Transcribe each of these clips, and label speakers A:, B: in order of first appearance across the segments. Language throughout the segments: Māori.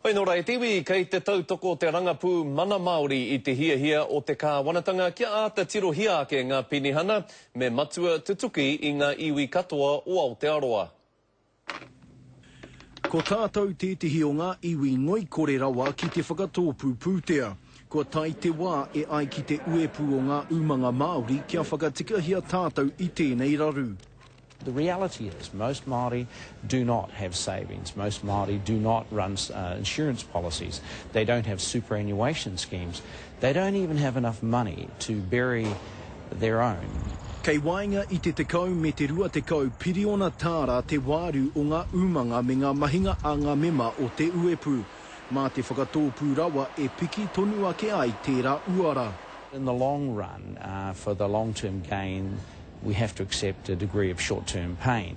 A: Pai no rai tiwi, kei te tautoko te rangapū mana Māori I te hia o te kāwanatanga kia a te tirohia ake ngā pinihana me matua tutuki I ngā iwi katoa o Aotearoa.
B: Ko tātou tētihi o ngā iwi ngoi kore rawa ki te whakatōpū pūtea. Ko tai te wā e ai ki te uepu o ngā umanga Māori kia whakatikahia tātou I tēnei raru.
C: The reality is most Māori do not have savings. Most Māori do not run insurance policies. They don't have superannuation schemes. They don't even have enough money to bury their own.
B: Kei wainga I te tekau me te rua tekau piriona tāra te wāru o ngā umanga me ngā mahinga a ngā mema o te uepu. Mā te whakatōpū rawa e piki tonu ake ai tērā uara.
C: In the long run, for the long-term gain, we have to accept a degree of short-term pain.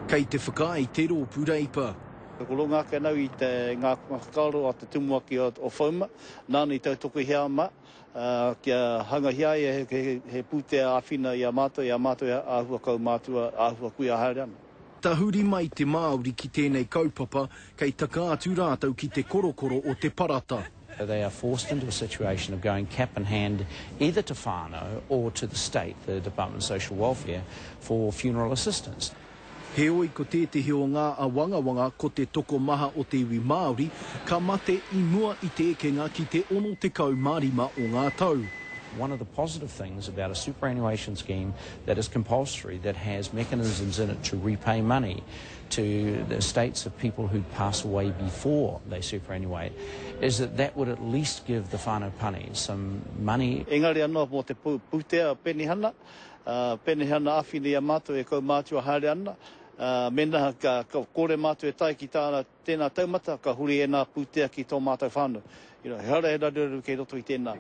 B: Kei te whakai te rō pūreipa.
D: Ko runga ke nau I te ngā whakaaro a te tumuaki o whauma, nāni tau toko hea ma, kia hanga hea he pūtea āwhina I a mātou āhua kau mātua, āhua kui a haereana.
B: Tahuri mai te Māori ki tēnei kaupapa, kei taka atu rātou ki te korokoro o te parata.
C: They are forced into a situation of going cap in hand either to whānau or to the state, the Department of Social Welfare, for funeral assistance.
B: He oi ko tētehi o ngā awangawanga ko te toko maha o te iwi Māori, ka mate I mua I te ekenga ki te ono tekau mārima o ngā tau.
C: One of the positive things about a superannuation scheme that is compulsory, that has mechanisms in it to repay money to the estates of people who pass away before they superannuate, is that would at least give the whānau pani some money.
D: Engari anō mō te pūtea penihana, penihana awhini a mātou e kau mātua haere ana, mena ka kore mātou e tai ki tēnā taumata, ka huri e nā pūtea ki tō mātou whānau. He rararu kei roto I tēnā.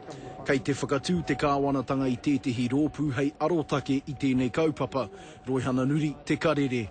B: Kei te whakatū te kāwanatanga I tētehi rōpū hei arotake I tēnei kaupapa. Roihana nuri te karere.